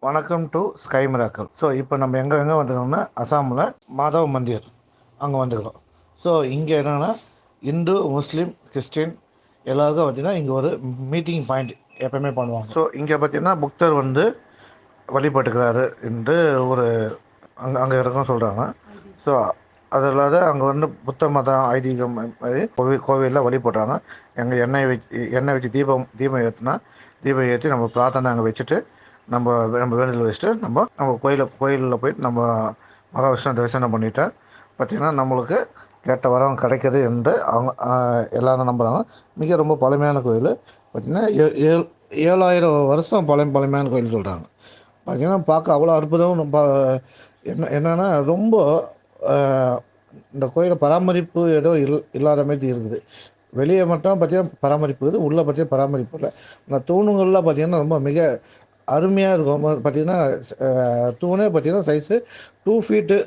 வணக்கம் to sky miracle. So இப்போ நம்ம எங்கே வந்துருக்கோம்னா அசாமில் மாதவ் மந்திர் அங்கே வந்துக்கிறோம். ஸோ இங்கே என்னென்னா இந்து முஸ்லீம் கிறிஸ்டின் எல்லாருக்கும் பார்த்திங்கன்னா இங்கே ஒரு மீட்டிங் பாயிண்ட் எப்போயுமே பண்ணுவாங்க. ஸோ இங்கே பார்த்திங்கன்னா புத்தர் வழிபட்டுக்கிறாரு என்று ஒரு அங்கே இருக்கும் சொல்கிறாங்க. ஸோ அது இல்லாத அங்கே புத்த மதம் ஐதீகம் கோவிலில் வழிபடுறாங்க. எண்ணெய் வச்சு தீபம் ஏற்றி நம்ம பிரார்த்தனை அங்கே வச்சுட்டு நம்ம வேண்டுதல் வச்சுட்டு நம்ம கோயிலில் போயிட்டு நம்ம மகாவிஷ்ணு தரிசனம் பண்ணிவிட்டா பார்த்திங்கன்னா நம்மளுக்கு கேட்ட வரம் கிடைக்கிது என்று அவங்க எல்லோரும் நம்புகிறாங்க. ரொம்ப பழமையான கோயில் பார்த்திங்கன்னா 7000 வருஷம் பழமையான கோயில் சொல்கிறாங்க. பார்த்திங்கன்னா பார்க்க அவ்வளோ அற்புதம். என்னென்னா ரொம்ப இந்த கோயிலை பராமரிப்பு ஏதோ இல்லாத மாதிரி இருக்குது. வெளியே மட்டும் பார்த்திங்கன்னா பராமரிப்பு இருக்குது, உள்ளே பார்த்திங்கன்னா பராமரிப்பு இல்லை. இந்த தூணுங்கள்லாம் பார்த்திங்கன்னா ரொம்ப மிக அருமையாக இருக்கும். பார்த்திங்கன்னா தூணே பார்த்திங்கன்னா சைஸு 2 ஃபீட்டு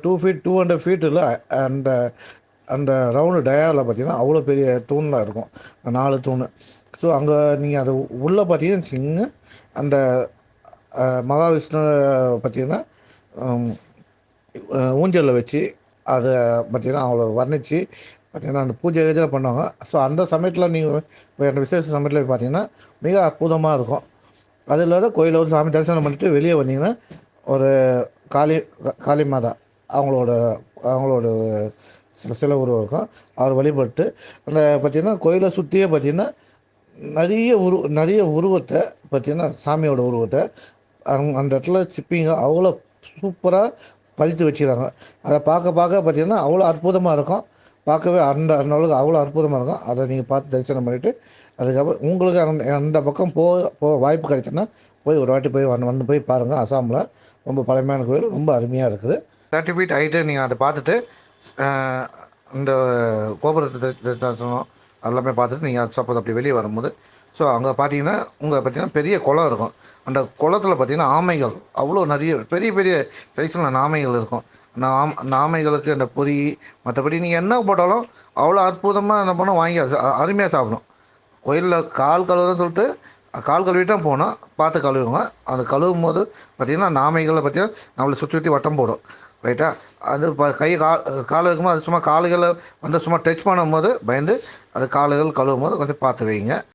200 ஃபீட்டில் அந்த அந்த ரவுண்டு டயாவில் பார்த்திங்கன்னா அவ்வளோ பெரிய தூணில் இருக்கும், 4 தூண். ஸோ அங்கே நீங்கள் அது உள்ளே பார்த்தீங்கன்னு வச்சுக்கோங்க, அந்த மகாவிஷ்ணு பார்த்திங்கன்னா ஊஞ்சலில் வச்சு அதை பார்த்திங்கன்னா அவ்வளோ வர்ணித்து பார்த்திங்கன்னா அந்த பூஜை இதில் பண்ணுவாங்க. ஸோ அந்த சமயத்தில் நீங்கள் விசேஷ சமயத்தில் பார்த்திங்கன்னா மிக அற்புதமாக இருக்கும். அது இல்லாத கோயிலில் ஒரு சாமி தரிசனம் பண்ணிவிட்டு வெளியே வந்தீங்கன்னா ஒரு காளி மாதா அவங்களோட சில உருவம் இருக்கும். அவர் வழிபட்டு அந்த பார்த்திங்கன்னா கோயிலை சுற்றியே பார்த்திங்கன்னா நிறைய உருவத்தை பார்த்திங்கன்னா சாமியோட உருவத்தை அந்த இடத்துல சிப்பிங்க அவ்வளோ சூப்பராக பதித்து வச்சுக்கிறாங்க. அதை பார்க்க பார்த்திங்கன்னா அவ்வளோ அற்புதமாக இருக்கும். பார்க்கவே அந்த அளவுக்கு அவ்வளோ அற்புதமாக இருக்கும். அதை நீங்கள் பார்த்து தரிசனம் பண்ணிவிட்டு அதுக்கப்புறம் உங்களுக்கு அந்த பக்கம் போக வாய்ப்பு கிடைச்சுன்னா ஒரு வாட்டி போய் பாருங்கள். அசாமில் ரொம்ப பழமையான கோயில், ரொம்ப அருமையாக இருக்குது. 30 ஃபீட் ஹைட்டு நீங்கள் அதை பார்த்துட்டு இந்த கோபுரத்தை தரிசனம் எல்லாமே பார்த்துட்டு நீங்கள் சப்போஸ் அப்படி வெளியே வரும்போது ஸோ அங்கே பார்த்தீங்கன்னா பெரிய குளம் இருக்கும். அந்த குளத்தில் பார்த்திங்கன்னா ஆமைகள் அவ்வளோ நிறைய பெரிய சைஸில் ஆமைகள் இருக்கும். ஆமைகளுக்கு அந்த பொறி மற்றபடி நீங்கள் என்ன போட்டாலும் அவ்வளோ அற்புதமாக என்ன பண்ணோம் வாங்கி அருமையாக சாப்பிடும். கோயிலில் கால் கழுவுன்னு சொல்லிட்டு கால் கழுவிட்டால் போனோம், பார்த்து கழுவுங்க. அந்த கழுவும் போது பார்த்திங்கன்னா ஆமைகளை பார்த்திங்கன்னா நம்மளை சுற்றி வட்டம் போடும், ரைட்டா? அது கால் வைக்கும்போது அது சும்மா கால்களை சும்மா டச் பண்ணும்போது பயந்து அது கால்கள் கழுவும் போது கொஞ்சம் பார்த்து வைங்க.